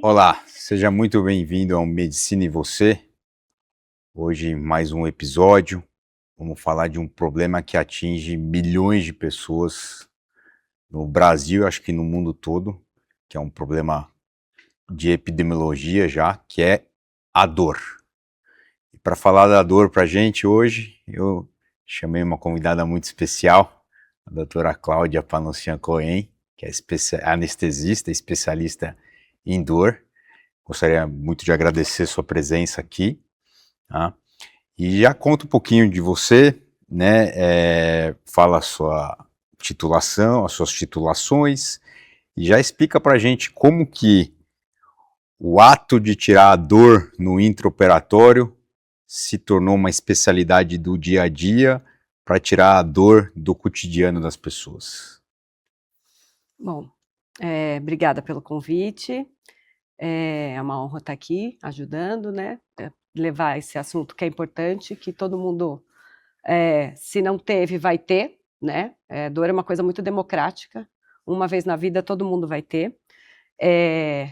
Olá, seja muito bem-vindo ao Medicina e Você. Hoje mais um episódio. Vamos falar de um problema que atinge milhões de pessoas no Brasil, acho que no mundo todo, que é um problema de epidemiologia já, que é a dor. E para falar da dor para a gente hoje, eu chamei uma convidada muito especial, a doutora Cláudia Panussian Cohen, que é anestesista, especialista em dor. Gostaria muito de agradecer sua presença aqui, tá? E já conta um pouquinho de você, né? Fala a sua titulação, as suas titulações, e já explica pra gente como que o ato de tirar a dor no intraoperatório se tornou uma especialidade do dia a dia para tirar a dor do cotidiano das pessoas. Bom, obrigada pelo convite. É uma honra estar aqui ajudando, né? Levar esse assunto que é importante, que todo mundo, se não teve, vai ter, né? Dor é uma coisa muito democrática. Uma vez na vida todo mundo vai ter. É,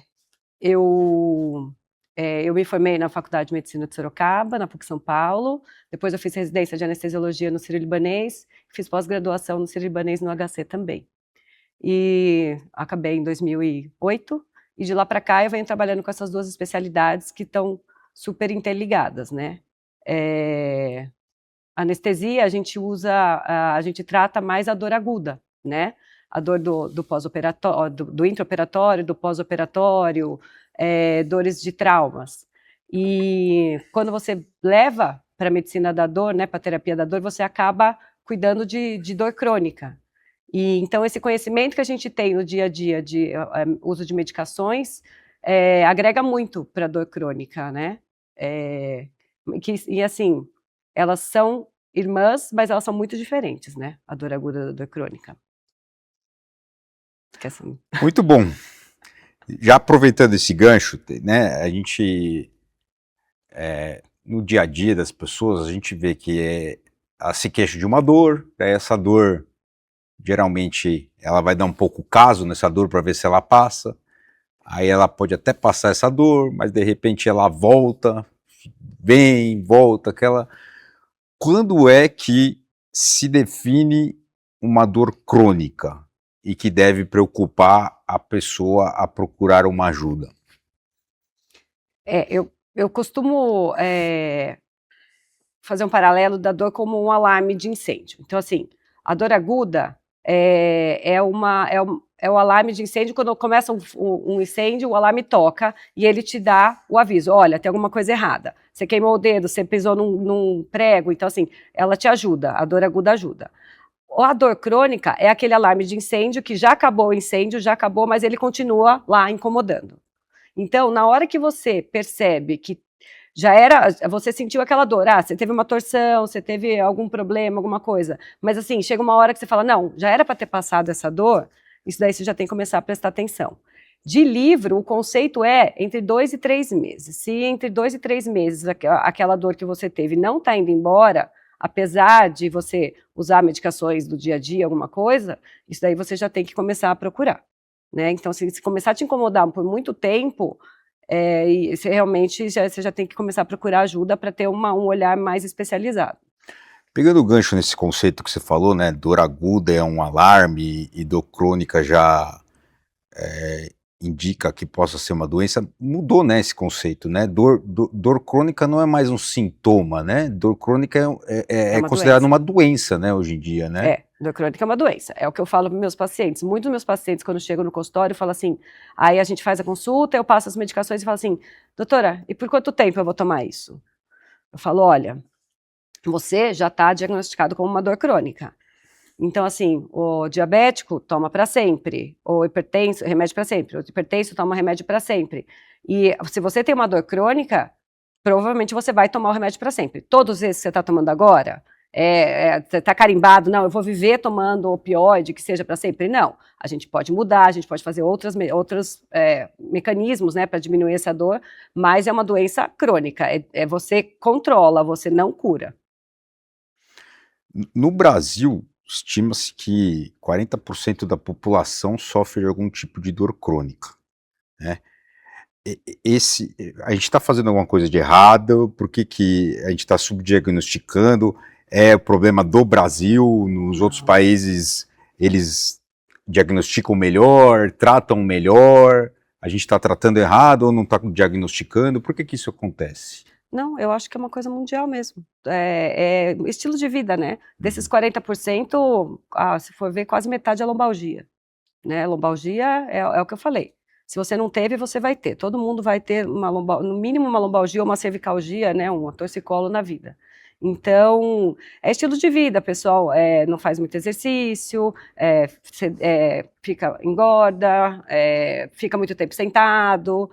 eu, eu me formei na Faculdade de Medicina de Sorocaba, na PUC São Paulo. Depois eu fiz residência de anestesiologia no Sírio-Libanês. Fiz pós-graduação no Sírio-Libanês no HC também. E acabei em 2008, e de lá para cá eu venho trabalhando com essas duas especialidades que estão super interligadas, né? Anestesia, a gente a gente trata mais a dor aguda, né? A dor do pós-operatório, do intraoperatório, do pós-operatório, dores de traumas. E quando você leva para a medicina da dor, né, para a terapia da dor, você acaba cuidando de dor crônica. E então esse conhecimento que a gente tem no dia a dia de uso de medicações agrega muito para a dor crônica, né? E assim, elas são irmãs, mas elas são muito diferentes, né? A dor aguda da dor crônica. Que assim... Muito bom. Já aproveitando esse gancho, né? A gente no dia a dia das pessoas, a gente vê que ela se queixa de uma dor, essa dor geralmente ela vai dar um pouco caso nessa dor para ver se ela passa, aí ela pode até passar essa dor, mas de repente ela volta, vem, volta, aquela... Quando é que se define uma dor crônica e que deve preocupar a pessoa a procurar uma ajuda? Eu costumo fazer um paralelo da dor como um alarme de incêndio. Então, assim, a dor aguda é o alarme de incêndio. Quando começa um incêndio, o alarme toca e ele te dá o aviso: olha, tem alguma coisa errada. Você queimou o dedo, você pisou num prego. Então, assim, ela te ajuda, a dor aguda ajuda. A dor crônica é aquele alarme de incêndio que já acabou o incêndio, já acabou, mas ele continua lá incomodando. Então, na hora que você percebe que já era, você sentiu aquela dor, você teve uma torção, você teve algum problema, alguma coisa, mas assim, chega uma hora que você fala, não, já era para ter passado essa dor, isso daí você já tem que começar a prestar atenção. De livro, o conceito é entre 2 e 3 meses. Se entre 2 e 3 meses aquela dor que você teve não está indo embora, apesar de você usar medicações do dia a dia, alguma coisa, isso daí você já tem que começar a procurar. Né? Então, se começar a te incomodar por muito tempo, e você realmente você já tem que começar a procurar ajuda para ter um olhar mais especializado. Pegando o gancho nesse conceito que você falou, né, dor aguda é um alarme e dor crônica já indica que possa ser uma doença, mudou, né, esse conceito, né? Dor crônica não é mais um sintoma, né? Dor crônica é uma considerada doença. uma doença, né, hoje em dia, né? Dor crônica é uma doença. É o que eu falo para meus pacientes. Muitos dos meus pacientes, quando chegam no consultório, falam assim, aí a gente faz a consulta, eu passo as medicações e falo assim, doutora, e por quanto tempo eu vou tomar isso? Eu falo, olha, você já está diagnosticado como uma dor crônica. Então, assim, o diabético toma para sempre, o hipertenso, remédio para sempre, o hipertenso toma remédio para sempre. E se você tem uma dor crônica, provavelmente você vai tomar o remédio para sempre. Todos esses que você está tomando agora, você está carimbado, não, eu vou viver tomando opioide, que seja para sempre. Não, a gente pode mudar, a gente pode fazer outros mecanismos, né, para diminuir essa dor, mas é uma doença crônica, você controla, você não cura. No Brasil, estima-se que 40% da população sofre de algum tipo de dor crônica, né? a gente está fazendo alguma coisa de errado? Por que que a gente está subdiagnosticando? É o problema do Brasil? Nos outros Não. países eles diagnosticam melhor, tratam melhor? A gente está tratando errado ou não está diagnosticando? Por que que isso acontece? Não, eu acho que é uma coisa mundial mesmo. É estilo de vida, né? Desses 40%, se for ver, quase metade é lombalgia, né? Lombalgia é o que eu falei. Se você não teve, você vai ter. Todo mundo vai ter no mínimo uma lombalgia ou uma cervicalgia, né? Um torcicolo na vida. Então, é estilo de vida, pessoal. Não faz muito exercício, engorda, fica muito tempo sentado.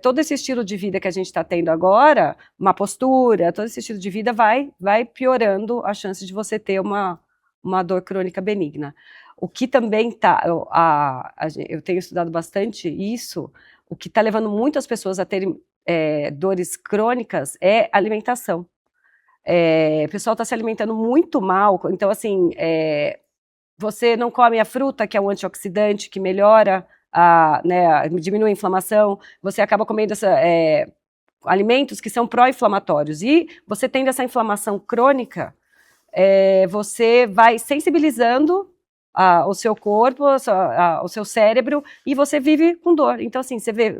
Todo esse estilo de vida que a gente está tendo agora, uma postura, todo esse estilo de vida vai piorando a chance de você ter uma dor crônica benigna. O que também está, eu tenho estudado bastante isso, o que está levando muitas pessoas a terem dores crônicas é alimentação. O pessoal está se alimentando muito mal, então assim, você não come a fruta, que é um antioxidante, que melhora, né, diminui a inflamação, você acaba comendo alimentos que são pró-inflamatórios, e você tendo essa inflamação crônica, você vai sensibilizando o seu corpo, o seu cérebro, e você vive com dor. Então, assim, você vê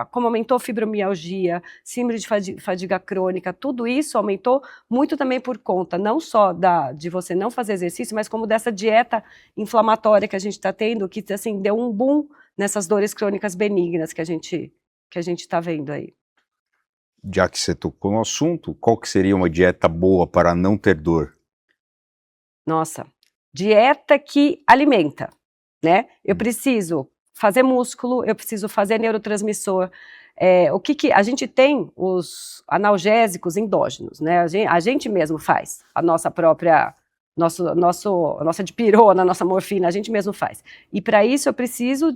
como aumentou a fibromialgia, síndrome de fadiga crônica, tudo isso aumentou muito também por conta, não só de você não fazer exercício, mas como dessa dieta inflamatória que a gente está tendo, que, assim, deu um boom nessas dores crônicas benignas que a gente está vendo aí. Já que você tocou no assunto, qual que seria uma dieta boa para não ter dor? Nossa, dieta que alimenta, né? Eu preciso fazer músculo, eu preciso fazer neurotransmissor. O que a gente tem os analgésicos endógenos, né? A gente mesmo faz a nossa própria, a nossa dipirona, a nossa morfina, a gente mesmo faz. E para isso eu preciso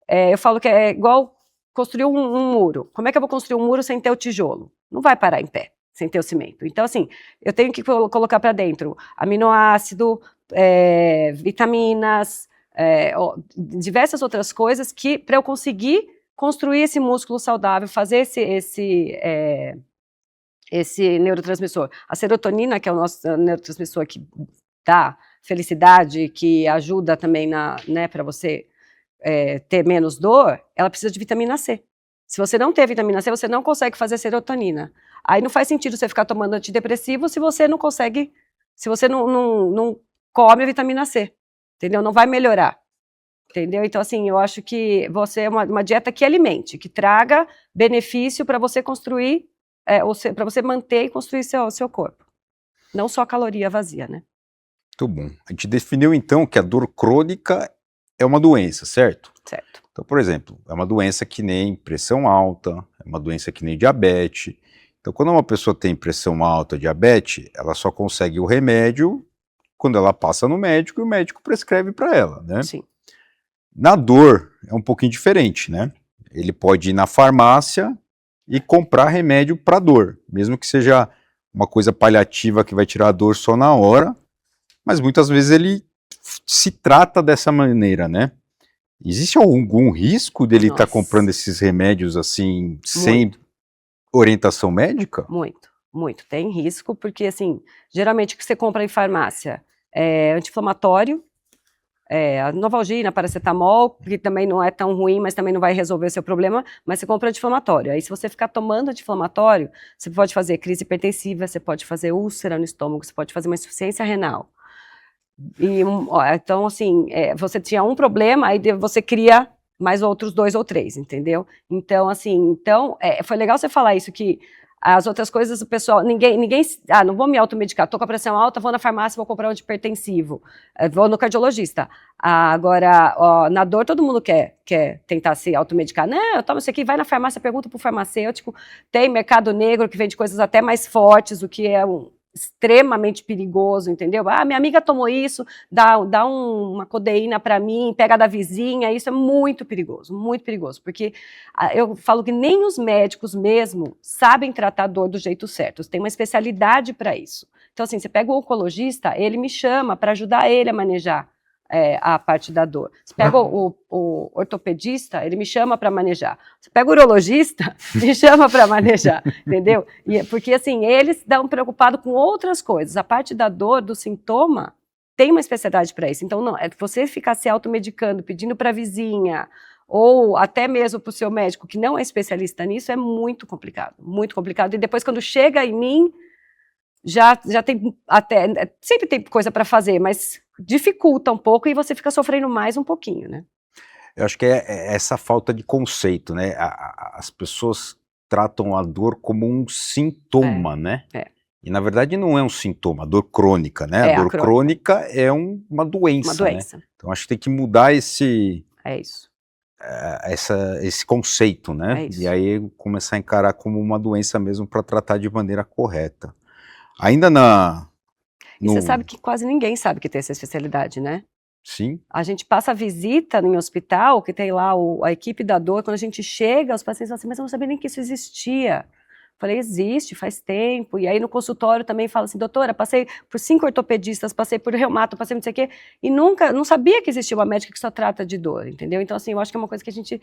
eu falo que é igual construir um muro. Como é que eu vou construir um muro sem ter o tijolo? Não vai parar em pé sem ter o cimento. Então, assim, eu tenho que colocar para dentro aminoácido, vitaminas, diversas outras coisas que para eu conseguir construir esse músculo saudável, fazer esse neurotransmissor. A serotonina, que é o nosso neurotransmissor que dá felicidade, que ajuda também né, para você ter menos dor, ela precisa de vitamina C. Se você não ter vitamina C, você não consegue fazer serotonina. Aí não faz sentido você ficar tomando antidepressivo se você não consegue, se você não come a vitamina C, entendeu? Não vai melhorar, entendeu? Então, assim, eu acho que você é uma dieta que alimente, que traga benefício para você construir, para você manter e construir seu corpo. Não só caloria vazia, né? Muito bom. A gente definiu, então, que a dor crônica é uma doença, certo? Certo. Então, por exemplo, é uma doença que nem pressão alta, é uma doença que nem diabetes. Então, quando uma pessoa tem pressão alta, diabetes, ela só consegue o remédio quando ela passa no médico e o médico prescreve para ela, né? Sim. Na dor, é um pouquinho diferente, né? Ele pode ir na farmácia e comprar remédio para dor, mesmo que seja uma coisa paliativa que vai tirar a dor só na hora, mas muitas vezes ele se trata dessa maneira, né? Existe algum risco dele estar comprando esses remédios assim, sem orientação médica? Muito, muito. Tem risco, porque assim, geralmente o que você compra em farmácia é anti-inflamatório, a Novalgina, paracetamol, que também não é tão ruim, mas também não vai resolver o seu problema, mas você compra anti-inflamatório. Aí se você ficar tomando anti-inflamatório, você pode fazer crise hipertensiva, você pode fazer úlcera no estômago, você pode fazer uma insuficiência renal. Então, assim, você tinha um problema, aí você cria mais outros 2 ou 3, entendeu? Então, assim, foi legal você falar isso, que as outras coisas, o pessoal, ninguém, não vou me automedicar, tô com a pressão alta, vou na farmácia, vou comprar um antipertensivo, vou no cardiologista. Agora, na dor, todo mundo quer tentar se automedicar. Não, eu tomo isso aqui, vai na farmácia, pergunta pro farmacêutico, tem mercado negro que vende coisas até mais fortes, o que é extremamente perigoso, entendeu? Minha amiga tomou isso, dá uma codeína para mim, pega da vizinha, isso é muito perigoso, porque eu falo que nem os médicos mesmo sabem tratar a dor do jeito certo, tem uma especialidade para isso. Então, assim, você pega o oncologista, ele me chama para ajudar ele a manejar a parte da dor. Você pega o ortopedista, ele me chama para manejar. Você pega o urologista, me chama para manejar, entendeu? Porque assim, eles estão preocupados com outras coisas. A parte da dor, do sintoma, tem uma especialidade para isso. Então, não, você ficar se automedicando, pedindo para a vizinha, ou até mesmo para o seu médico, que não é especialista nisso, é muito complicado. Muito complicado. E depois, quando chega em mim, já tem até... Sempre tem coisa para fazer, mas dificulta um pouco e você fica sofrendo mais um pouquinho, né? Eu acho que é essa falta de conceito, né? As pessoas tratam a dor como um sintoma, né? E na verdade não é um sintoma, a dor crônica, né? A dor crônica é uma doença, uma doença. Né? Então acho que tem que mudar esse conceito, né? E aí começar a encarar como uma doença mesmo para tratar de maneira correta. Ainda E você sabe que quase ninguém sabe que tem essa especialidade, né? Sim. A gente passa a visita em hospital, que tem lá a equipe da dor, quando a gente chega, os pacientes falam assim, mas eu não sabia nem que isso existia. Falei, existe, faz tempo. E aí no consultório também fala assim, doutora, passei por 5 ortopedistas, passei por reumato, passei por não sei o quê, e não sabia que existia uma médica que só trata de dor, entendeu? Então assim, eu acho que é uma coisa que a gente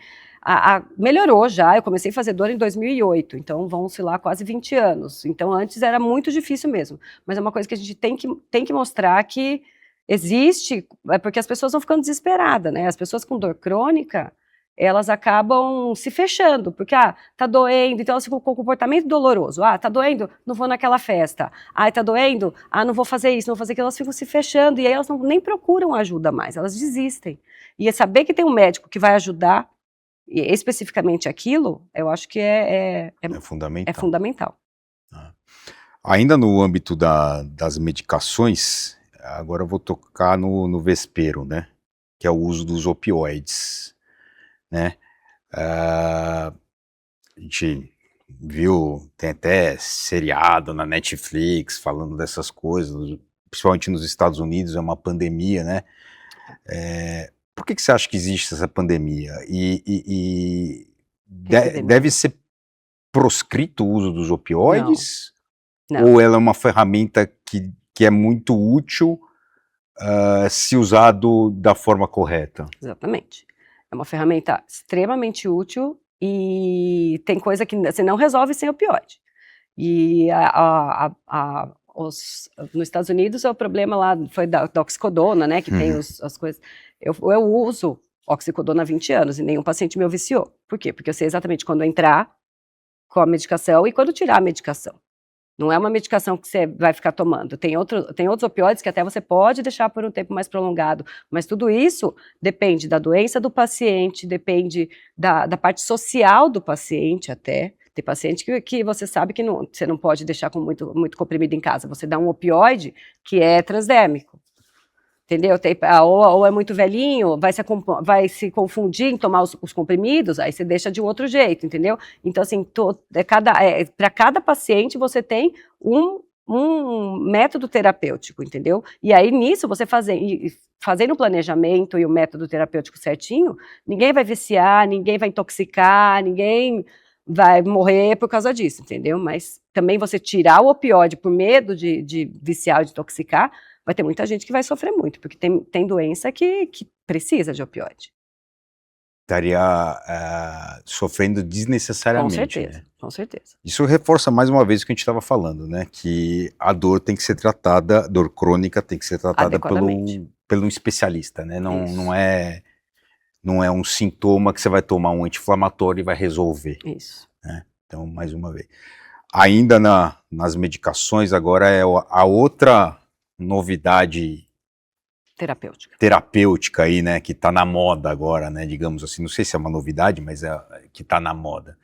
melhorou já. Eu comecei a fazer dor em 2008, então vão-se lá quase 20 anos. Então antes era muito difícil mesmo, mas é uma coisa que a gente tem que mostrar que existe, porque as pessoas vão ficando desesperadas, né? As pessoas com dor crônica, elas acabam se fechando, porque, tá doendo, então elas ficam com o comportamento doloroso. Tá doendo? Não vou naquela festa. Tá doendo? Não vou fazer isso, não vou fazer aquilo. Elas ficam se fechando e aí elas nem procuram ajuda mais, elas desistem. E saber que tem um médico que vai ajudar especificamente aquilo, eu acho que é fundamental. É fundamental. Ainda no âmbito das medicações, agora eu vou tocar no vespeiro, né? Que é o uso dos opioides. Né? A gente viu, tem até seriado na Netflix falando dessas coisas, principalmente nos Estados Unidos, é uma pandemia, né? Por que você acha que existe essa pandemia? Deve ser proscrito o uso dos opioides? Não. Ou ela é uma ferramenta que é muito útil se usado da forma correta? Exatamente. É uma ferramenta extremamente útil e tem coisa que você não resolve sem opioide. E nos Estados Unidos, o problema lá foi da oxicodona, né, que tem as coisas. Eu uso oxicodona há 20 anos e nenhum paciente meu viciou. Por quê? Porque eu sei exatamente quando entrar com a medicação e quando tirar a medicação. Não é uma medicação que você vai ficar tomando. Tem outros opioides que até você pode deixar por um tempo mais prolongado, mas tudo isso depende da doença do paciente, depende da parte social do paciente até. Tem paciente que você sabe que você não pode deixar com muito comprimido em casa. Você dá um opioide que é transdérmico. Entendeu? Ou é muito velhinho, vai se confundir em tomar os comprimidos, aí você deixa de um outro jeito, entendeu? Então, assim, para cada paciente você tem um método terapêutico, entendeu? E aí, nisso, você fazendo o planejamento e o método terapêutico certinho, ninguém vai viciar, ninguém vai intoxicar, ninguém vai morrer por causa disso, entendeu? Mas também você tirar o opioide por medo de viciar ou de intoxicar, vai ter muita gente que vai sofrer muito, porque tem doença que precisa de opioide. Estaria sofrendo desnecessariamente. Com certeza, né? Com certeza. Isso reforça mais uma vez o que a gente estava falando, né? Que a dor tem que ser tratada, dor crônica tem que ser tratada pelo especialista, né? Não é um sintoma que você vai tomar um anti-inflamatório e vai resolver. Isso. Né? Então, mais uma vez. Ainda nas medicações, agora é a outra novidade terapêutica aí, né, que está na moda agora, né, digamos assim, não sei se é uma novidade, mas que está na moda,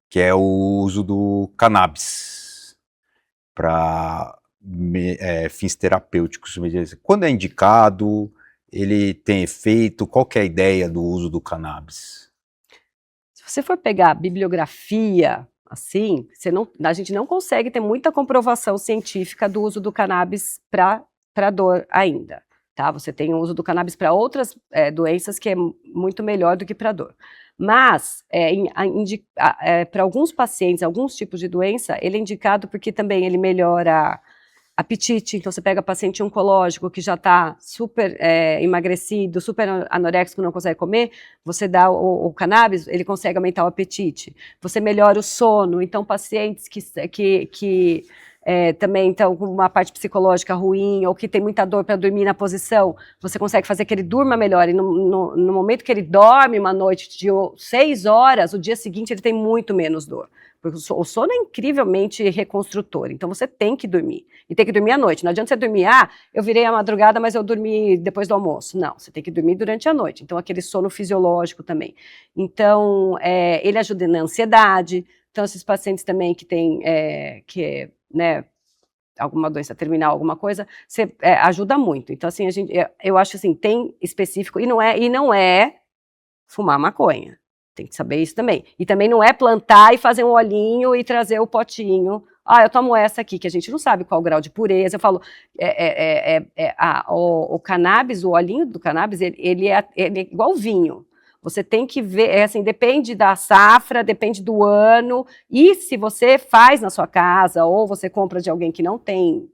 que é o uso do cannabis para fins terapêuticos. Quando é indicado, ele tem efeito, qual que é a ideia do uso do cannabis? Se você for pegar a bibliografia, assim, a gente não consegue ter muita comprovação científica do uso do cannabis para dor ainda. Tá? Você tem o uso do cannabis para outras doenças que é muito melhor do que para dor. Mas, para alguns pacientes, alguns tipos de doença, ele é indicado porque também ele melhora apetite, então você pega paciente oncológico que já está super emagrecido, super anoréxico, não consegue comer, você dá o cannabis, ele consegue aumentar o apetite. Você melhora o sono, então pacientes que também estão com uma parte psicológica ruim ou que tem muita dor para dormir na posição, você consegue fazer que ele durma melhor e no momento que ele dorme uma noite de 6 horas, o dia seguinte ele tem muito menos dor. Porque o sono é incrivelmente reconstrutor, então você tem que dormir. E tem que dormir à noite. Não adianta você dormir, eu virei à madrugada, mas eu dormi depois do almoço. Não, você tem que dormir durante a noite. Então, aquele sono fisiológico também. Então, ele ajuda na ansiedade. Então, esses pacientes também que têm, alguma doença terminal, alguma coisa, ajuda muito. Então, assim, eu acho assim, tem específico, e não é fumar maconha. Tem que saber isso também. E também não é plantar e fazer um olhinho e trazer o potinho. Eu tomo essa aqui, que a gente não sabe qual o grau de pureza. Eu falo, o cannabis, o olhinho do cannabis, ele é igual vinho. Você tem que ver, assim, depende da safra, depende do ano. E se você faz na sua casa, ou você compra de alguém que não tem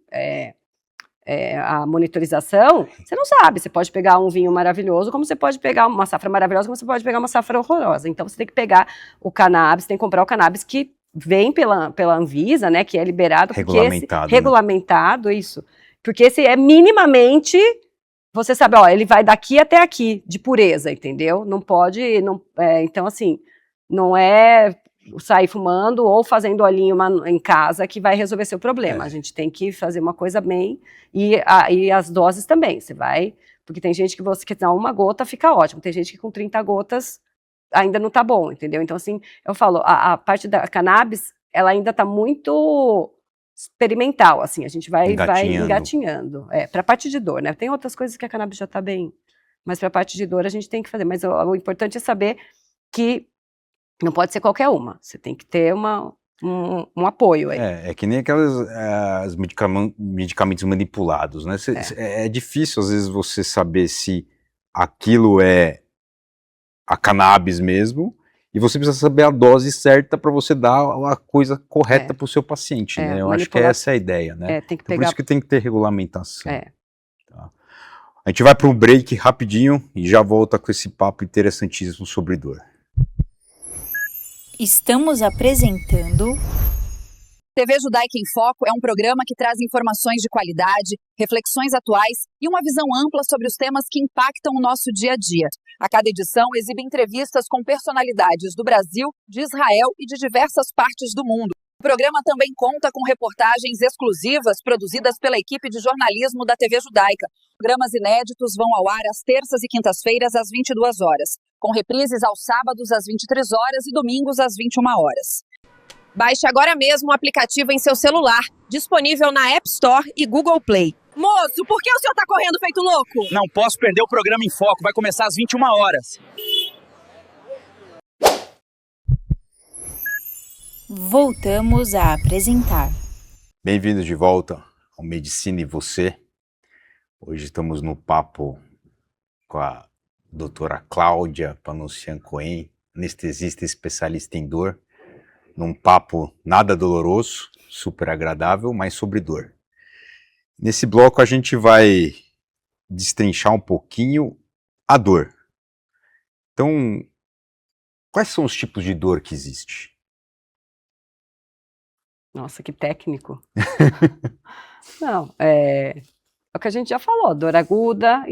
a monitorização, você não sabe, você pode pegar um vinho maravilhoso, como você pode pegar uma safra maravilhosa, como você pode pegar uma safra horrorosa. Então você tem que pegar o cannabis, tem que comprar o cannabis que vem pela Anvisa, né, que é liberado, regulamentado, isso, porque esse é minimamente, você sabe, ele vai daqui até aqui, de pureza, entendeu? Não pode, então assim, não é sair fumando ou fazendo olhinho em casa que vai resolver seu problema. A gente tem que fazer uma coisa bem, e as doses também, você vai, porque tem gente que você quer dar uma gota, fica ótimo, tem gente que com 30 gotas ainda não tá bom, entendeu? Então assim, eu falo, a parte da cannabis, ela ainda tá muito experimental, assim, a gente vai engatinhando. Pra parte de dor, né? Tem outras coisas que a cannabis já tá bem, mas pra parte de dor a gente tem que fazer, mas o importante é saber que não pode ser qualquer uma. Você tem que ter um apoio aí. É que nem aqueles medicamentos manipulados, né? É difícil, às vezes, você saber se aquilo é a cannabis mesmo, e você precisa saber a dose certa para você dar a coisa correta para o seu paciente, né? Eu acho que essa é a ideia, né? Tem que então, por isso que tem que ter regulamentação. Tá? A gente vai para um break rapidinho e já volta com esse papo interessantíssimo sobre dor. Estamos apresentando... TV Judaica em Foco é um programa que traz informações de qualidade, reflexões atuais e uma visão ampla sobre os temas que impactam o nosso dia a dia. A cada edição exibe entrevistas com personalidades do Brasil, de Israel e de diversas partes do mundo. O programa também conta com reportagens exclusivas produzidas pela equipe de jornalismo da TV Judaica. Programas inéditos vão ao ar às terças e quintas-feiras às 22 horas, com reprises aos sábados às 23 horas e domingos às 21 horas. Baixe agora mesmo o aplicativo em seu celular, disponível na App Store e Google Play. Moço, por que o senhor tá correndo feito louco? Não posso perder o programa em Foco, vai começar às 21 horas. Voltamos a apresentar. Bem-vindos de volta ao Medicina e Você. Hoje estamos no papo com a doutora Cláudia Panussian Cohen, anestesista especialista em dor, num papo nada doloroso, super agradável, mas sobre dor. Nesse bloco a gente vai destrinchar um pouquinho a dor. Então, quais são os tipos de dor que existe? Nossa, que técnico. Não, é o que a gente já falou, dor aguda,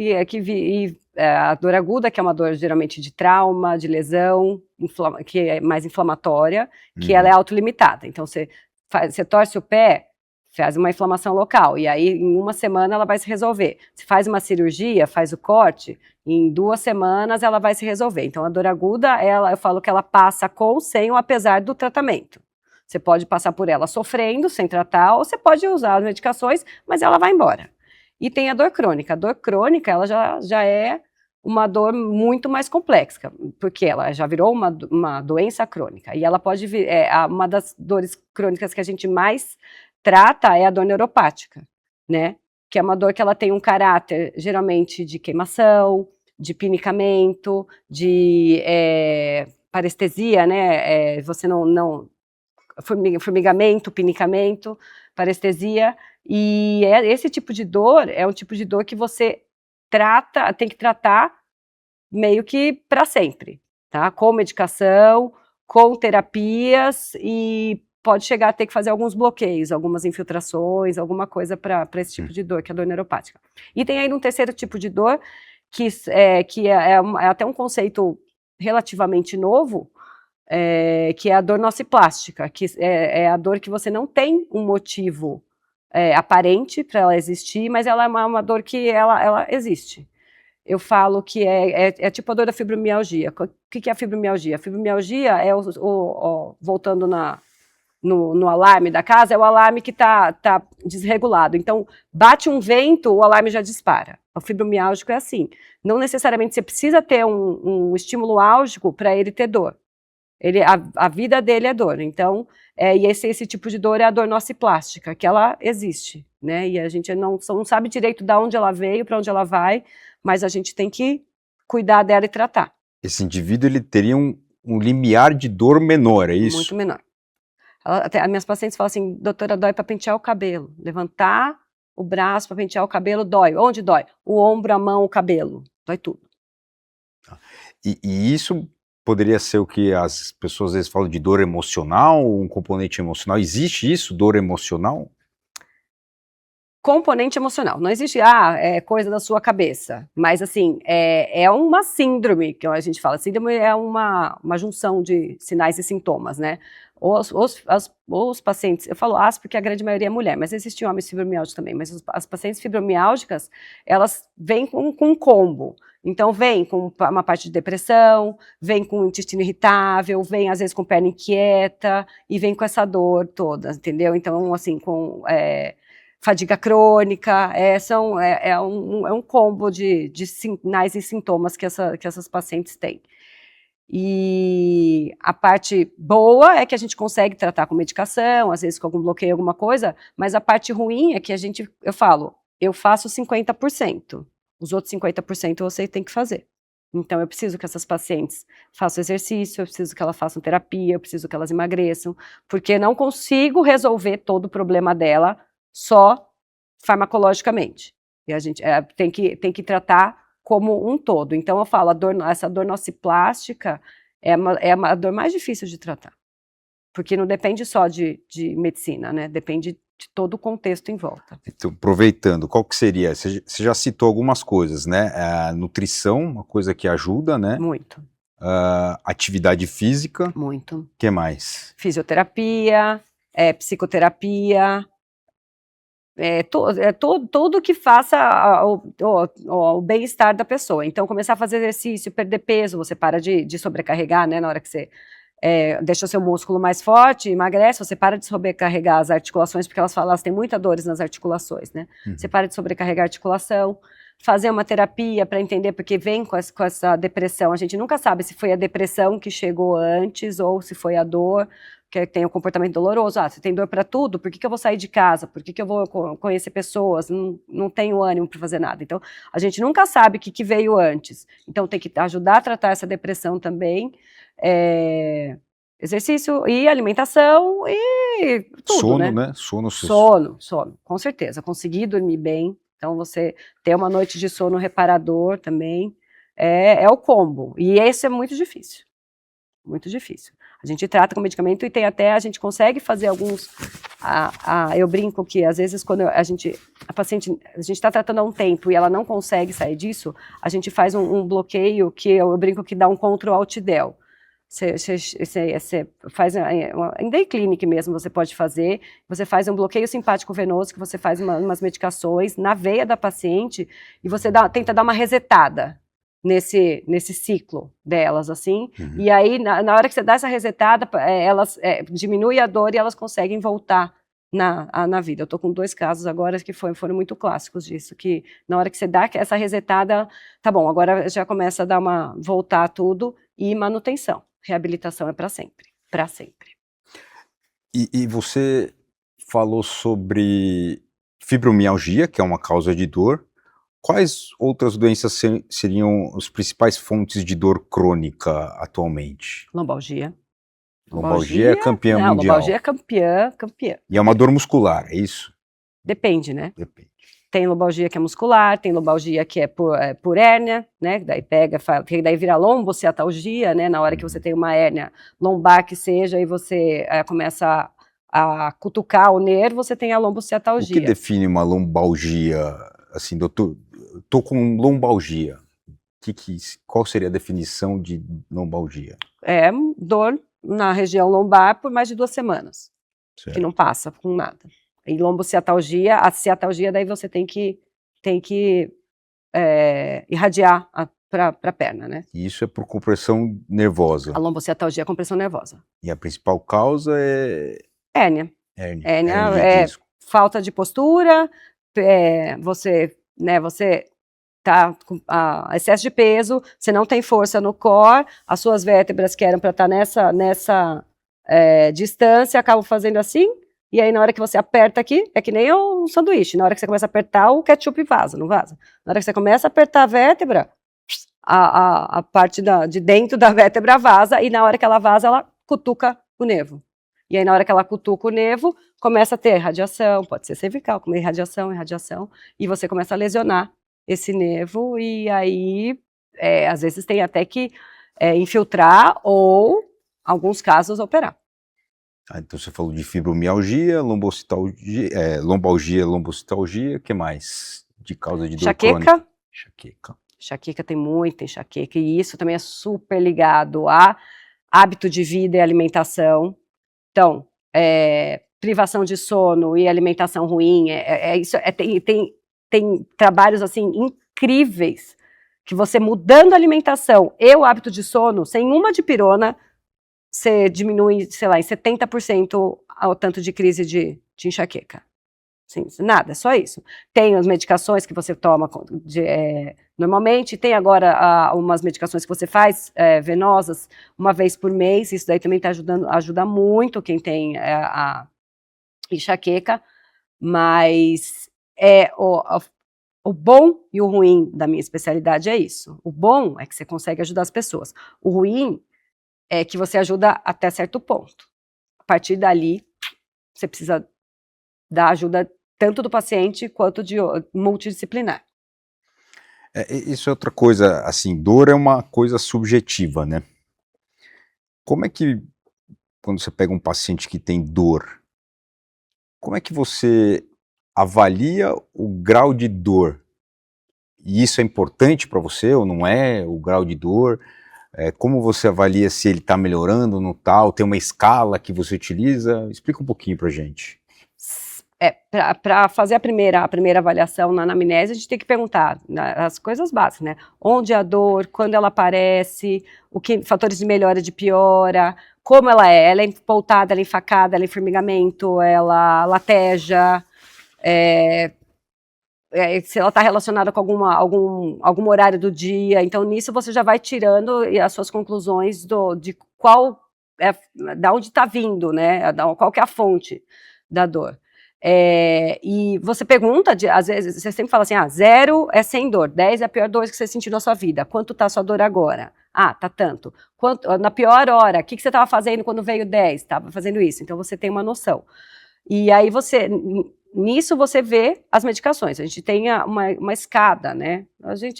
a dor aguda, que é uma dor geralmente de trauma, de lesão, que é mais inflamatória, que ela é autolimitada. Então, você torce o pé, faz uma inflamação local, e aí em uma semana ela vai se resolver. Você faz uma cirurgia, faz o corte, em 2 semanas ela vai se resolver. Então, a dor aguda, eu falo que ela passa com, sem ou apesar do tratamento. Você pode passar por ela sofrendo, sem tratar, ou você pode usar as medicações, mas ela vai embora. E tem a dor crônica. A dor crônica, ela já é uma dor muito mais complexa, porque ela já virou uma doença crônica. E ela pode vir, uma das dores crônicas que a gente mais trata é a dor neuropática, né? Que é uma dor que ela tem um caráter, geralmente, de queimação, de pinicamento, de parestesia, né? Você não formigamento, pinicamento, parestesia, e esse tipo de dor é um tipo de dor que você tem que tratar meio que para sempre, tá? Com medicação, com terapias, e pode chegar a ter que fazer alguns bloqueios, algumas infiltrações, alguma coisa para esse tipo de dor, que é a dor neuropática. E tem ainda um terceiro tipo de dor, que é até um conceito relativamente novo, que é a dor nociplástica, que é a dor que você não tem um motivo aparente para ela existir, mas ela é uma dor que ela existe. Eu falo que é tipo a dor da fibromialgia. O que é a fibromialgia? A fibromialgia é, voltando no alarme da casa, é o alarme que está desregulado. Então, bate um vento, o alarme já dispara. O fibromialgico é assim. Não necessariamente você precisa ter um estímulo álgico para ele ter dor. A vida dele é dor. Então, e esse tipo de dor é a dor nociplástica, que ela existe, né? E a gente não sabe direito de onde ela veio, para onde ela vai, mas a gente tem que cuidar dela e tratar. Esse indivíduo, ele teria um limiar de dor menor, é isso? Muito menor. Até as minhas pacientes falam assim, doutora, dói para pentear o cabelo. Levantar o braço para pentear o cabelo dói. Onde dói? O ombro, a mão, o cabelo. Dói tudo. E isso poderia ser o que as pessoas às vezes falam de dor emocional, um componente emocional. Existe isso, dor emocional? Componente emocional. Não existe, é coisa da sua cabeça. Mas, assim, é uma síndrome, que a gente fala. Síndrome é uma junção de sinais e sintomas, né? Os pacientes, eu falo porque a grande maioria é mulher, mas existem homens fibromialgicos também, mas as pacientes fibromialgicas, elas vêm com um combo. Então, vem com uma parte de depressão, vem com intestino irritável, vem às vezes com perna inquieta, e vem com essa dor toda, entendeu? Então, assim, com fadiga crônica, é um combo de sinais e sintomas que essas pacientes têm. E a parte boa é que a gente consegue tratar com medicação, às vezes com algum bloqueio, alguma coisa, mas a parte ruim é que eu faço 50%, os outros 50% você tem que fazer. Então eu preciso que essas pacientes façam exercício, eu preciso que elas façam terapia, eu preciso que elas emagreçam, porque não consigo resolver todo o problema dela só farmacologicamente. E a gente tem que tratar como um todo. Então eu falo, essa dor nociplástica é a dor mais difícil de tratar, porque não depende só de medicina, né? Depende de todo o contexto em volta. Então, aproveitando, qual que seria? Você já citou algumas coisas, né? A nutrição, uma coisa que ajuda, né? Muito. Atividade física. Muito. O que mais? Fisioterapia, psicoterapia, tudo que faça o bem-estar da pessoa. Então, começar a fazer exercício, perder peso, você para de sobrecarregar, né? Na hora que você deixa o seu músculo mais forte, emagrece, você para de sobrecarregar as articulações, porque elas têm muitas dores nas articulações, né? Uhum. Você para de sobrecarregar a articulação, fazer uma terapia para entender, porque vem com essa depressão. A gente nunca sabe se foi a depressão que chegou antes ou se foi a dor, que tem o comportamento doloroso. Você tem dor para tudo, por que eu vou sair de casa? Por que eu vou conhecer pessoas? Não tenho ânimo para fazer nada. Então, a gente nunca sabe o que veio antes. Então, tem que ajudar a tratar essa depressão também. Exercício e alimentação e tudo, sono, né? Sono, com certeza. Conseguir dormir bem. Então, você ter uma noite de sono reparador também é o combo. E esse é muito difícil. Muito difícil. A gente trata com medicamento e a gente consegue fazer alguns. Eu brinco que às vezes quando a gente está tratando há um tempo e ela não consegue sair disso, a gente faz um bloqueio que eu brinco que dá um contra-altidel. Você faz, em day clinic mesmo você pode fazer, você faz um bloqueio simpático venoso, que você faz umas medicações na veia da paciente e você tenta dar uma resetada nesse ciclo delas, assim, Uhum. E aí na hora que você dá essa resetada, elas diminui a dor e elas conseguem voltar na vida. Eu tô com 2 casos agora que foram muito clássicos disso, que na hora que você dá essa resetada, tá bom, agora já começa a voltar tudo e manutenção. Reabilitação é para sempre, para sempre. E você falou sobre fibromialgia, que é uma causa de dor. Quais outras doenças seriam as principais fontes de dor crônica atualmente? Lombalgia. Lombalgia é campeã não, mundial. lombalgia é campeã. E é uma dor muscular, é isso? Depende, né? Depende. Tem lombalgia que é muscular, tem lombalgia que é por hérnia, né? Daí que daí vira lombociatalgia, né? Na hora que você tem uma hérnia lombar que seja, e você começa a cutucar o nervo, você tem a O que lombociatalgia. define uma lombalgia? Assim, doutor, tô com lombalgia. Qual seria a definição de lombalgia? É dor na região lombar por mais de 2 semanas, que Certo. não passa com nada. E lombociatalgia, a ciatalgia, daí você tem que irradiar para a perna, né? E isso é por compressão nervosa. A lombociatalgia é a compressão nervosa. E a principal causa é Hérnia. hérnia. Hérnia Hérnia de é disco. falta de postura, você tá com excesso de peso, você não tem força no core, as suas vértebras que eram para estar nessa distância acabam fazendo assim, e aí na hora que você aperta aqui, é que nem um sanduíche, na hora que você começa a apertar, o ketchup vaza, não vaza? Na hora que você começa a apertar a vértebra, a parte de dentro da vértebra vaza, e na hora que ela vaza, ela cutuca o nervo. E aí na hora que ela cutuca o nervo, começa a ter radiação, pode ser cervical, como irradiação, e você começa a lesionar esse nervo, e aí às vezes tem até que infiltrar ou, em alguns casos, operar. Então você falou de fibromialgia, lombalgia, lombocitalgia, o que mais? De causa de dor crônica. Enxaqueca. Enxaqueca tem muita enxaqueca, e isso também é super ligado a hábito de vida e alimentação. Então, privação de sono e alimentação ruim, tem trabalhos assim incríveis, que você mudando a alimentação e o hábito de sono, sem uma dipirona, você diminui, sei lá, em 70% o tanto de crise de enxaqueca. Sim, nada, só isso. Tem as medicações que você toma normalmente, tem agora umas medicações que você faz venosas uma vez por mês, isso daí também ajuda muito quem tem a enxaqueca, mas o bom e o ruim da minha especialidade é isso. O bom é que você consegue ajudar as pessoas. O ruim é que você ajuda até certo ponto. A partir dali, você precisa da ajuda tanto do paciente quanto de multidisciplinar. Isso é outra coisa, assim, dor é uma coisa subjetiva, né? Como é que, quando você pega um paciente que tem dor, como é que você avalia o grau de dor? E isso é importante para você ou não é, o grau de dor? Como você avalia se ele está melhorando ou não está? Tem uma escala que você utiliza? Explica um pouquinho para a gente. Para fazer a primeira avaliação na anamnese, a gente tem que perguntar as coisas básicas, né? Onde a dor, quando ela aparece, fatores de melhora, de piora, como ela é empoltada, ela é enfacada, ela é em formigamento, ela lateja, se ela está relacionada com algum horário do dia. Então, nisso você já vai tirando as suas conclusões de qual, da onde está vindo, né? Qual que é a fonte da dor. E você pergunta, às vezes, você sempre fala assim, 0 é sem dor, 10 é a pior dor que você sentiu na sua vida, quanto está a sua dor agora? Tá tanto. Na pior hora, o que você estava fazendo quando veio 10? Estava fazendo isso, então você tem uma noção. E aí nisso você vê as medicações, a gente tem uma escada, né,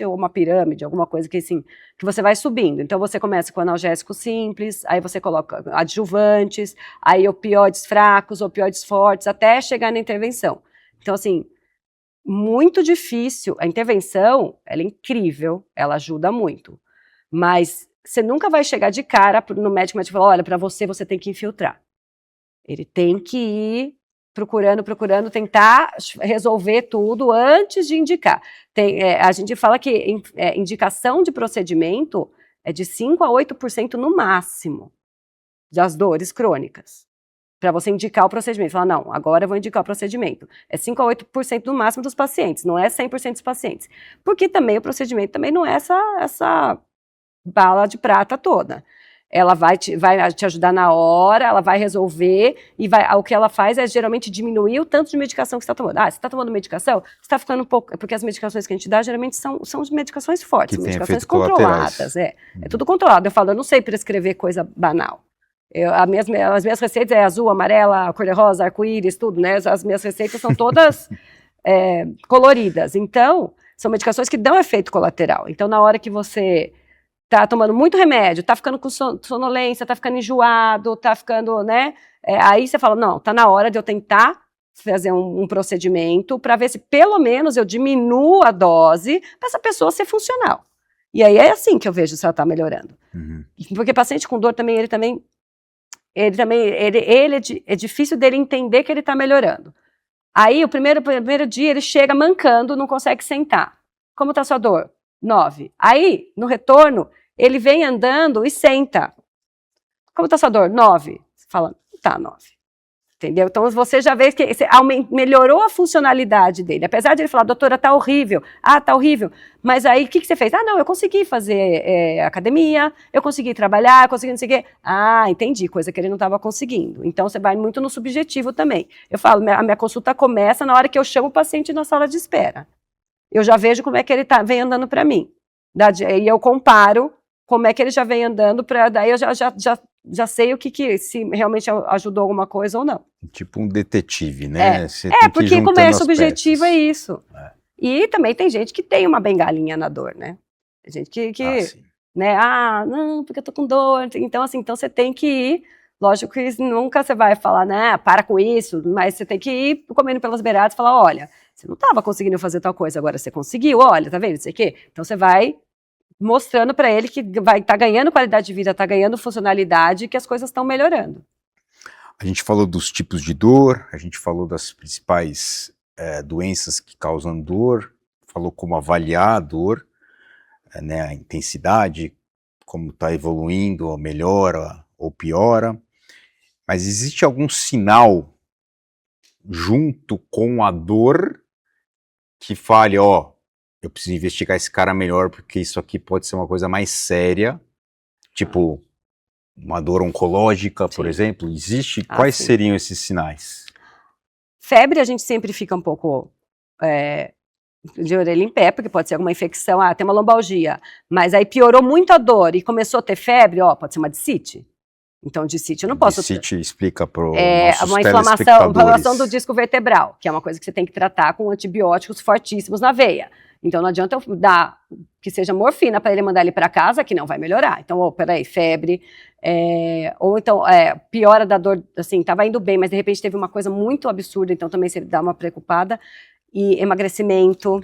uma pirâmide, alguma coisa que assim, que você vai subindo, então você começa com analgésico simples, aí você coloca adjuvantes, aí opioides fracos, opioides fortes, até chegar na intervenção. Então assim, muito difícil, a intervenção, ela é incrível, ela ajuda muito, mas você nunca vai chegar de cara no médico e falar, olha, para você tem que infiltrar. Ele tem que ir procurando, tentar resolver tudo antes de indicar. A gente fala que indicação de procedimento é de 5 a 8% no máximo das dores crônicas. Para você indicar o procedimento. Falar, não, agora eu vou indicar o procedimento. É 5 a 8% no máximo dos pacientes, não é 100% dos pacientes. Porque também o procedimento também não é essa bala de prata toda. Ela vai te ajudar na hora, ela vai resolver, e o que ela faz é geralmente diminuir o tanto de medicação que você está tomando. Você está tomando medicação, você está ficando um pouco, porque as medicações que a gente dá geralmente são medicações fortes, que medicações controladas. É tudo controlado. Eu não sei prescrever coisa banal. As minhas receitas é azul, amarela, cor-de-rosa, arco-íris, tudo, né? As minhas receitas são todas coloridas. Então, são medicações que dão efeito colateral. Então, na hora que você tá tomando muito remédio, tá ficando com sonolência, tá ficando enjoado, tá ficando, né? Aí você fala, não, tá na hora de eu tentar fazer um procedimento para ver se pelo menos eu diminuo a dose para essa pessoa ser funcional. E aí é assim que eu vejo se ela tá melhorando. Uhum. Porque paciente com dor também, é difícil dele entender que ele tá melhorando. Aí o primeiro dia ele chega mancando, não consegue sentar. Como tá sua dor? 9. Aí, no retorno, ele vem andando e senta. Como tá sua dor? 9. Você fala, tá, 9. Entendeu? Então você já vê que melhorou a funcionalidade dele. Apesar de ele falar, doutora, tá horrível. Ah, tá horrível. Mas aí o que você fez? Ah, não, eu consegui fazer academia, eu consegui trabalhar, eu consegui não sei o quê. Ah, entendi, coisa que ele não estava conseguindo. Então você vai muito no subjetivo também. Eu falo, a minha consulta começa na hora que eu chamo o paciente na sala de espera. Eu já vejo como é que ele vem andando para mim. E eu comparo como é que ele já vem andando, daí eu já sei o que se realmente ajudou alguma coisa ou não. Tipo um detetive, né? Porque como é subjetivo é isso. E também tem gente que tem uma bengalinha na dor, né? Tem gente que né? Ah, não, porque eu tô com dor. Então, assim, então você tem que ir. Lógico que nunca você vai falar, né, para com isso, mas você tem que ir comendo pelas beiradas e falar, olha, você não estava conseguindo fazer tal coisa, agora você conseguiu, olha, tá vendo, não sei o quê. Então você vai mostrando para ele que vai estar ganhando qualidade de vida, tá ganhando funcionalidade, que as coisas estão melhorando. A gente falou dos tipos de dor, a gente falou das principais doenças que causam dor, falou como avaliar a dor, né, a intensidade, como está evoluindo, ou melhora ou piora. Mas existe algum sinal junto com a dor que fale, ó, eu preciso investigar esse cara melhor porque isso aqui pode ser uma coisa mais séria, tipo uma dor oncológica, por exemplo? Existe? Quais seriam esses sinais? Febre, a gente sempre fica um pouco de orelha em pé, porque pode ser alguma infecção, tem uma lombalgia, mas aí piorou muito a dor e começou a ter febre, pode ser uma discite. Então, discite eu não posso... Discite explica para os uma inflamação do disco vertebral, que é uma coisa que você tem que tratar com antibióticos fortíssimos na veia. Então, não adianta eu dar que seja morfina para ele mandar ele para casa, que não vai melhorar. Então, peraí, febre, ou então, piora da dor, assim, estava indo bem, mas de repente teve uma coisa muito absurda, então também você dá uma preocupada. E emagrecimento,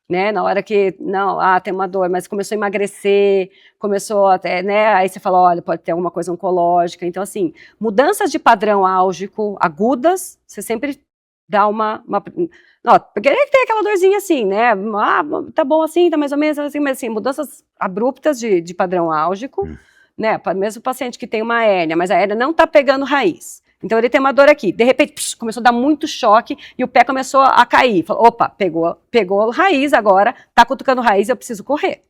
né, na hora que, não, tem uma dor, mas começou a emagrecer, começou até, né, aí você fala, olha, pode ter alguma coisa oncológica. Então, assim, mudanças de padrão álgico agudas, você sempre dá uma não, porque tem aquela dorzinha assim, né, tá bom assim, tá mais ou menos assim, mas assim, mudanças abruptas de padrão álgico, né, mesmo o paciente que tem uma hérnia, mas a hérnia não tá pegando raiz. Então ele tem uma dor aqui, de repente começou a dar muito choque e o pé começou a cair. Falou, opa, pegou raiz agora, tá cutucando raiz, eu preciso correr,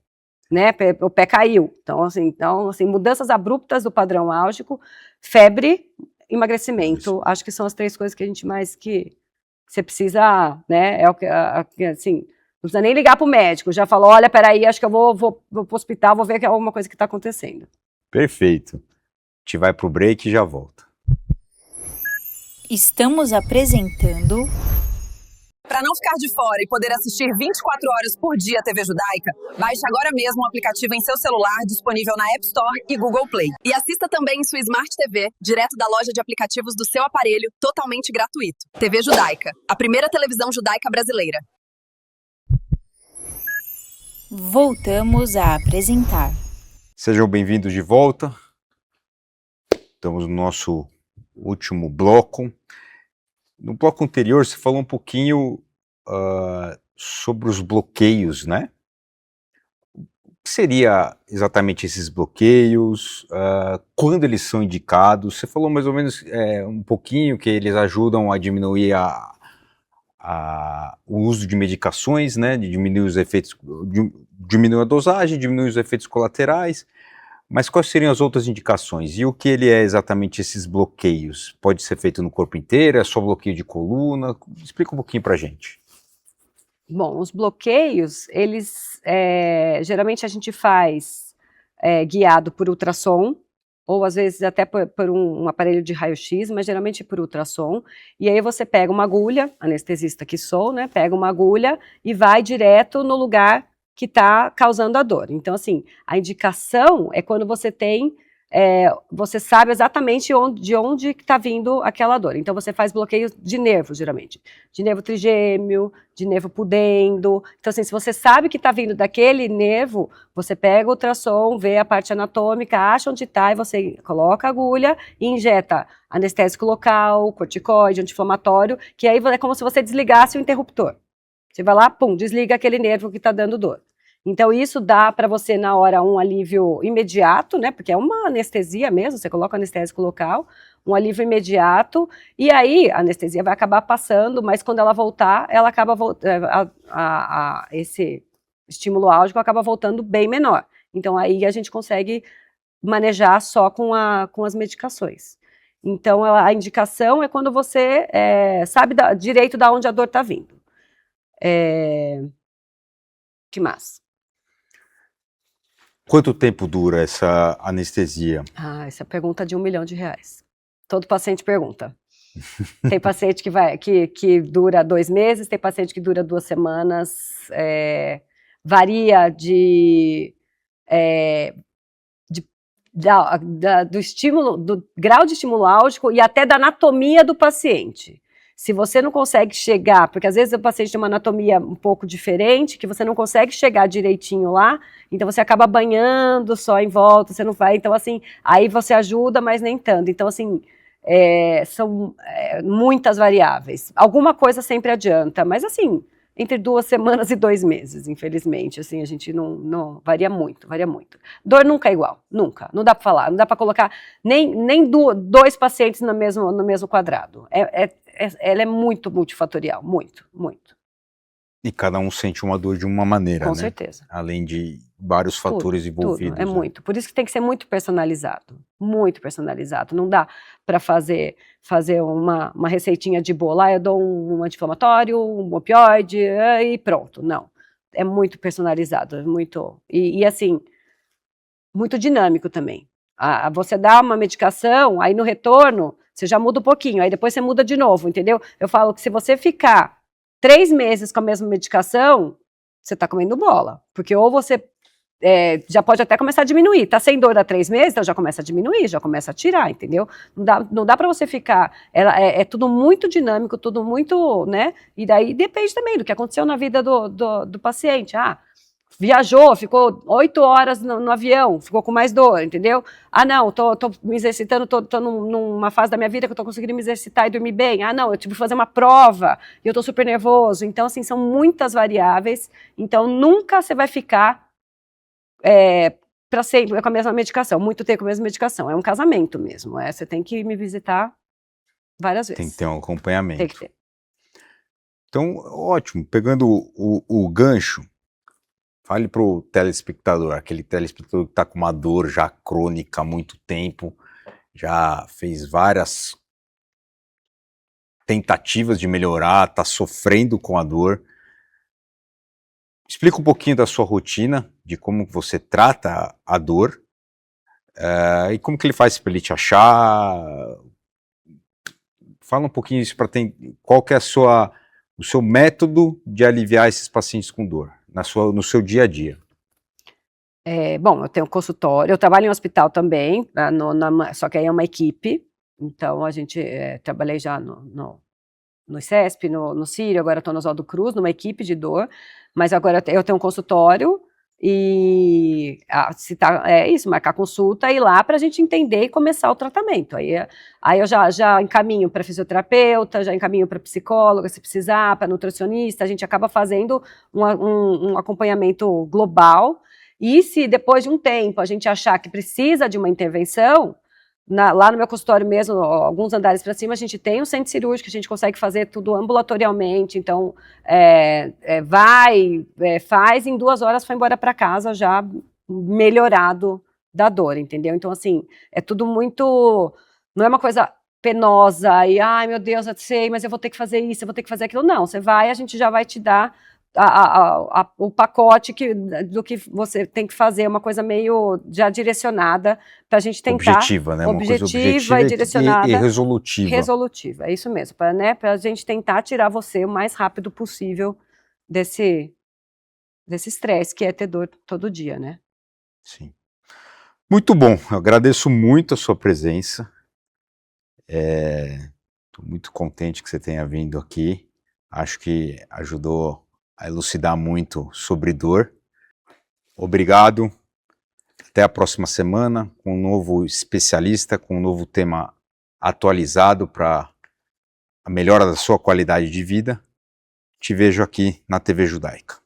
né? O pé caiu. Então assim, mudanças abruptas do padrão álgico, febre, emagrecimento, acho que são as 3 coisas que a gente mais que você precisa, né? Assim, não precisa nem ligar pro médico, já falou, olha, peraí, acho que eu vou pro hospital, vou ver que é alguma coisa que tá acontecendo. Perfeito. A gente vai pro break e já volta. Estamos apresentando... Para não ficar de fora e poder assistir 24 horas por dia a TV Judaica, baixe agora mesmo o aplicativo em seu celular, disponível na App Store e Google Play. E assista também em sua Smart TV, direto da loja de aplicativos do seu aparelho, totalmente gratuito. TV Judaica, a primeira televisão judaica brasileira. Voltamos a apresentar. Sejam bem-vindos de volta. Estamos no nosso último bloco. No bloco anterior, você falou um pouquinho sobre os bloqueios, né? O que seria exatamente esses bloqueios? Quando eles são indicados? Você falou mais ou menos um pouquinho que eles ajudam a diminuir o uso de medicações, né? De diminuir os efeitos, diminuir a dosagem, diminuir os efeitos colaterais. Mas quais seriam as outras indicações? E o que ele é exatamente esses bloqueios? Pode ser feito no corpo inteiro? É só bloqueio de coluna? Explica um pouquinho pra gente. Bom, os bloqueios, eles geralmente a gente faz guiado por ultrassom, ou às vezes até por um aparelho de raio-x, mas geralmente por ultrassom, e aí você pega uma agulha, anestesista que sou, né, pega uma agulha e vai direto no lugar que está causando a dor. Então, assim, a indicação é quando você tem, você sabe exatamente de onde está vindo aquela dor. Então, você faz bloqueio de nervos, geralmente, de nervo trigêmeo, de nervo pudendo. Então, assim, se você sabe que está vindo daquele nervo, você pega o ultrassom, vê a parte anatômica, acha onde está e você coloca a agulha e injeta anestésico local, corticoide, anti-inflamatório, que aí é como se você desligasse o interruptor. Você vai lá, pum, desliga aquele nervo que está dando dor. Então, isso dá para você, na hora, um alívio imediato, né? Porque é uma anestesia mesmo, você coloca o anestésico local, um alívio imediato, e aí a anestesia vai acabar passando, mas quando ela voltar, ela acaba esse estímulo álgico acaba voltando bem menor. Então, aí a gente consegue manejar só com as medicações. Então, a indicação é quando você sabe direito de onde a dor está vindo. Que mais? Quanto tempo dura essa anestesia? Essa é a pergunta de R$1 milhão. Todo paciente pergunta. Tem paciente que dura 2 meses, tem paciente que dura 2 semanas, varia do estímulo, do grau de estímulo álgico e até da anatomia do paciente. Se você não consegue chegar, porque às vezes o paciente tem uma anatomia um pouco diferente, que você não consegue chegar direitinho lá, então você acaba banhando só em volta, você não vai, então assim, aí você ajuda, mas nem tanto. Então assim, são muitas variáveis. Alguma coisa sempre adianta, mas assim, entre 2 semanas e 2 meses, infelizmente, assim, a gente não varia muito, varia muito. Dor nunca é igual, nunca, não dá para falar, não dá para colocar nem 2 pacientes no mesmo quadrado. Ela é muito multifatorial, muito. E cada um sente uma dor de uma maneira, Com né? certeza. Além de vários fatores envolvidos. Tudo, né? muito. Por isso que tem que ser muito personalizado. Muito personalizado. Não dá para fazer uma receitinha de boa. Eu dou um anti-inflamatório, um opioide e pronto. Não. É muito personalizado. Muito. E assim, muito dinâmico também. Você dá uma medicação, aí no retorno, você já muda um pouquinho, aí depois você muda de novo, entendeu? Eu falo que se você ficar 3 meses com a mesma medicação, você está comendo bola. Porque ou você já pode até começar a diminuir. Tá sem dor há 3 meses, então já começa a diminuir, já começa a tirar, entendeu? Não dá para você ficar. É tudo muito dinâmico, tudo muito, né? E daí depende também do que aconteceu na vida do paciente. Viajou, ficou 8 horas no avião, ficou com mais dor, entendeu? Não, tô me exercitando, tô numa fase da minha vida que eu tô conseguindo me exercitar e dormir bem. Não, eu tive que fazer uma prova e eu tô super nervoso. Então, assim, são muitas variáveis. Então, nunca você vai ficar para sempre com a mesma medicação, muito tempo com a mesma medicação. É um casamento mesmo. Você tem que me visitar várias vezes. Tem que ter um acompanhamento. Tem que ter. Então, ótimo. Pegando o gancho, fale para o telespectador, aquele telespectador que está com uma dor já crônica há muito tempo, já fez várias tentativas de melhorar, está sofrendo com a dor. Explica um pouquinho da sua rotina, de como você trata a dor, e como que ele faz para ele te achar. Fala um pouquinho isso para ter qual que é o seu método de aliviar esses pacientes com dor, no seu dia a dia. Bom, eu tenho um consultório, eu trabalho em um hospital também, só que aí é uma equipe, então a gente trabalhei já no ICESP, no Sírio, agora estou no Oswaldo Cruz, numa equipe de dor, mas agora eu tenho um consultório e marcar consulta e ir lá para a gente entender e começar o tratamento. Aí eu já encaminho para fisioterapeuta, já encaminho para psicóloga, se precisar, para nutricionista, a gente acaba fazendo um acompanhamento global. E se depois de um tempo a gente achar que precisa de uma intervenção, lá no meu consultório mesmo, alguns andares para cima, a gente tem um centro cirúrgico, a gente consegue fazer tudo ambulatorialmente, então faz, em 2 horas foi embora para casa já melhorado da dor, entendeu? Então assim, é tudo muito, não é uma coisa penosa e ai meu Deus, eu sei, mas eu vou ter que fazer isso, eu vou ter que fazer aquilo, não, você vai, a gente já vai te dar o pacote do que você tem que fazer, uma coisa meio já direcionada para a gente tentar. Objetiva, né? Uma coisa Objetiva e direcionada. E resolutiva. Resolutiva, é isso mesmo, para a gente tentar tirar você o mais rápido possível desse estresse que é ter dor todo dia, né? Sim. Muito bom, eu agradeço muito a sua presença. Estou muito contente que você tenha vindo aqui. Acho que ajudou a elucidar muito sobre dor. Obrigado. Até a próxima semana com um novo especialista, com um novo tema atualizado para a melhora da sua qualidade de vida. Te vejo aqui na TV Judaica.